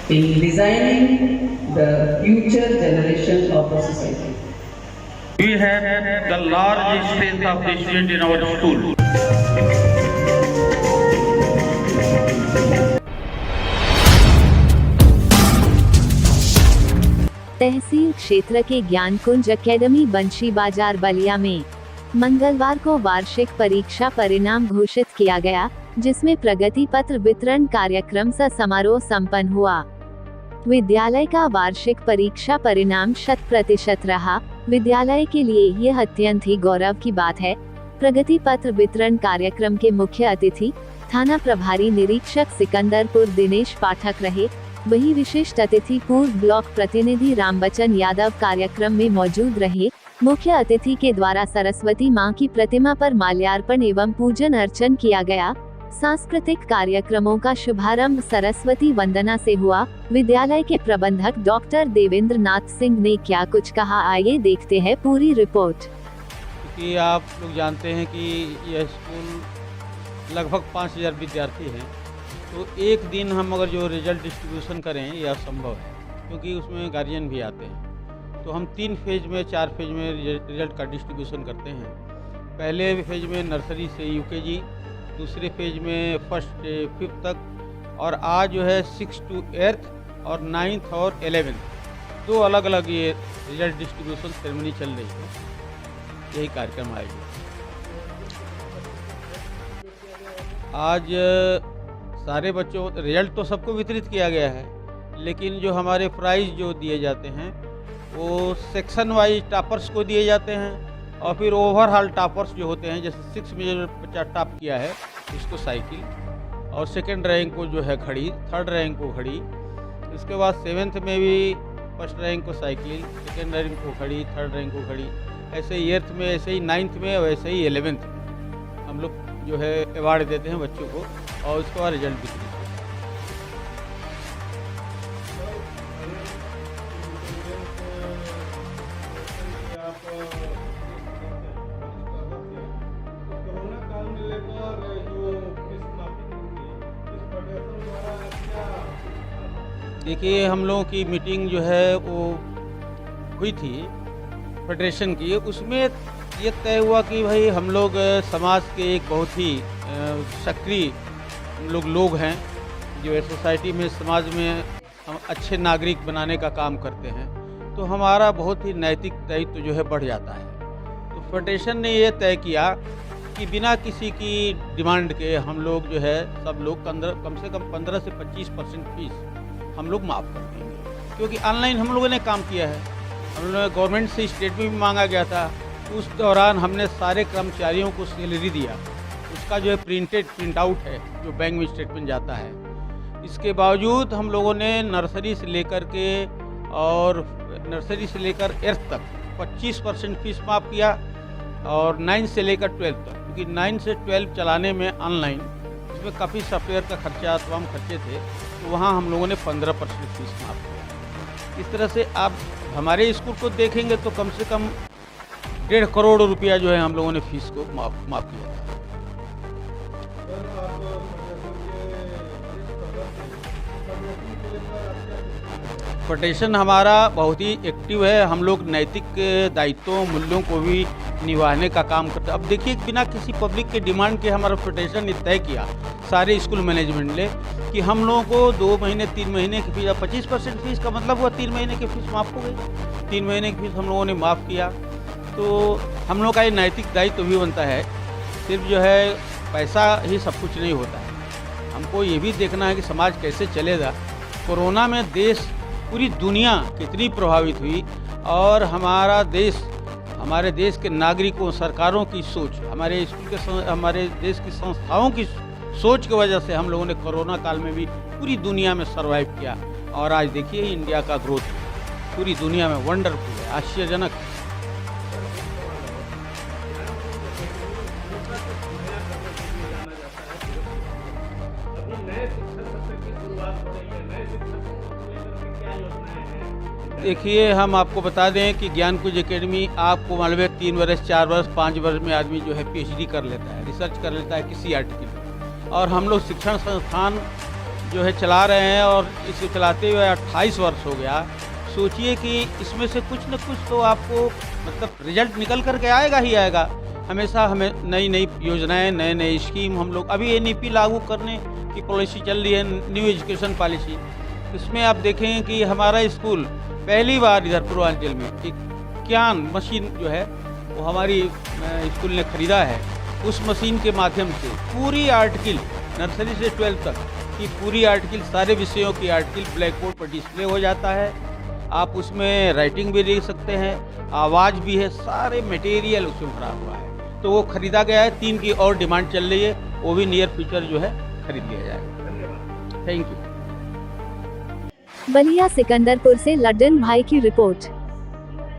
in designing the future generation of the society. We have the large strength of the student in our school. तहसील क्षेत्र के Gyankunj academy बंशी बाजार बलिया में मंगलवार को वार्षिक परीक्षा परिणाम घोषित किया गया, जिसमें प्रगति पत्र वितरण कार्यक्रम सा समारोह संपन्न हुआ। विद्यालय का वार्षिक परीक्षा परिणाम 100% रहा। विद्यालय के लिए यह अत्यंत ही गौरव की बात है। प्रगति पत्र वितरण कार्यक्रम के मुख्य अतिथि थाना प्रभारी निरीक्षक सिकंदरपुर दिनेश पाठक रहे। वही विशिष्ट अतिथि पूर्व ब्लॉक प्रतिनिधि रामबचन यादव कार्यक्रम में मौजूद रहे। मुख्य अतिथि के द्वारा सरस्वती मां की प्रतिमा पर माल्यार्पण एवं पूजन अर्चन किया गया। सांस्कृतिक कार्यक्रमों का शुभारंभ सरस्वती वंदना से हुआ। विद्यालय के प्रबंधक डॉक्टर देवेंद्र नाथ सिंह ने क्या कुछ कहा, आइए देखते हैं पूरी रिपोर्ट। क्योंकि आप लोग जानते हैं कि यह स्कूल लगभग 5000 विद्यार्थी हैं, तो एक दिन हम अगर जो रिजल्ट डिस्ट्रीब्यूशन करें यह असंभव है, क्योंकि उसमें गार्जियन भी आते हैं। तो हम 3 फेज में 4 फेज में रिजल्ट का डिस्ट्रीब्यूशन करते हैं। पहले फेज में नर्सरी से यूकेजी, दूसरे फेज में 1st से 5th तक, और आज जो है 6th to 8th और 9th और 11th 2 अलग अलग ये रिजल्ट डिस्ट्रीब्यूशन सेरेमनी चल रही है। यही कार्यक्रम आएगा। आज सारे बच्चों रिजल्ट तो सबको वितरित किया गया है, लेकिन जो हमारे प्राइज़ जो दिए जाते हैं वो सेक्शन वाइज टॉपर्स को दिए जाते हैं, और फिर ओवरऑल टॉपर्स जो होते हैं, जैसे 6 में जो बच्चा टॉप किया है उसको साइकिल, और 2nd रैंक को जो है घड़ी, 3rd रैंक को घड़ी, इसके बाद 7th में भी 1st रैंक को साइकिल, 2nd रैंक को घड़ी, 3rd रैंक को घड़ी, ऐसे ही 8th में, ऐसे ही 9th में, वैसे ही 11th में हम लोग जो है अवार्ड देते हैं बच्चों को, और उसके बाद रिजल्ट भी। देखिए, हम लोगों की मीटिंग जो है वो हुई थी फेडरेशन की, उसमें ये तय हुआ कि भाई हम लोग समाज के एक बहुत ही सक्रिय लोग हैं, जो सोसाइटी में, समाज में हम अच्छे नागरिक बनाने का काम करते हैं, तो हमारा बहुत ही नैतिक दायित्व जो है बढ़ जाता है। तो फेडरेशन ने ये तय किया कि बिना किसी की डिमांड के हम लोग जो है सब लोग कम से कम 15 से 25% फीस हम लोग माफ़ कर देंगे, क्योंकि ऑनलाइन हम लोगों ने काम किया है। हम लोगों ने गवर्नमेंट से स्टेटमेंट भी मांगा गया था, उस दौरान हमने सारे कर्मचारियों को सैलरी दिया, उसका जो है प्रिंट आउट है जो बैंक में स्टेटमेंट जाता है। इसके बावजूद हम लोगों ने नर्सरी से लेकर के और नर्सरी से लेकर 8th तक 25% फीस माफ़ किया, और 9 से लेकर 12 तक, क्योंकि 9 से 12 चलाने में ऑनलाइन इसमें काफ़ी सॉफ्टवेयर का खर्चा, तमाम खर्चे थे, तो वहाँ हम लोगों ने 15% फीस माफ़ किया। इस तरह से आप हमारे स्कूल को देखेंगे तो कम से कम 1.5 करोड़ रुपया जो है हम लोगों ने फीस को माफ़ किया था। फेडरेशन हमारा बहुत ही एक्टिव है। हम लोग नैतिक दायित्वों, मूल्यों को भी निभाने का काम करते हैं। अब देखिए, बिना किसी पब्लिक के डिमांड के हमारा फेडरेशन ने तय किया, सारे स्कूल मैनेजमेंट ने, कि हम लोगों को 2 महीने 3 महीने की फीस, 25% फीस का मतलब हुआ 3 महीने की फीस माफ़ हो गई। 3 महीने की फीस हम लोगों ने माफ़ किया। तो हम लोग का ये नैतिक दायित्व भी बनता है। सिर्फ जो है पैसा ही सब कुछ नहीं होता है, हमको ये भी देखना है कि समाज कैसे चलेगा। कोरोना में देश, पूरी दुनिया कितनी प्रभावित हुई, और हमारा देश, हमारे देश के नागरिकों, सरकारों की सोच, हमारे स्कूल के, हमारे देश की संस्थाओं की सोच की वजह से हम लोगों ने कोरोना काल में भी पूरी दुनिया में सर्वाइव किया। और आज देखिए इंडिया का ग्रोथ पूरी दुनिया में वंडरफुल है, आश्चर्यजनक। देखिए, हम आपको बता दें कि ज्ञानकुंज एकेडमी, आपको मालूम है 3 वर्ष, 4 वर्ष, 5 वर्ष में आदमी जो है PhD कर लेता है, रिसर्च कर लेता है किसी आर्टिकल में। और हम लोग शिक्षण संस्थान जो है चला रहे हैं और इसे चलाते हुए 28 वर्ष हो गया। सोचिए कि इसमें से कुछ न कुछ तो आपको मतलब रिजल्ट निकल कर के आएगा ही आएगा। हमेशा हमें नई नई योजनाएं, नए नए स्कीम हम लोग अभी एनईपी लागू करने की पॉलिसी चल रही है, न्यू एजुकेशन पॉलिसी। इसमें आप देखेंगे कि हमारा स्कूल पहली बार इधर पूर्वांचल में एक क्यान मशीन जो है वो हमारी स्कूल ने खरीदा है। उस मशीन के माध्यम से पूरी आर्टिकल नर्सरी से 12th तक की पूरी आर्टिकल, सारे विषयों की आर्टिकल ब्लैक बोर्ड पर डिस्प्ले हो जाता है। आप उसमें राइटिंग भी देख सकते हैं, आवाज़ भी है, सारे मटेरियल उसमें भरा हुआ है। तो वो खरीदा गया है। 3 की और डिमांड चल रही है, वो भी नियर फ्यूचर जो है खरीद लिया जाएगा। Thank you. बलिया सिकंदरपुर से लड्डन भाई की रिपोर्ट।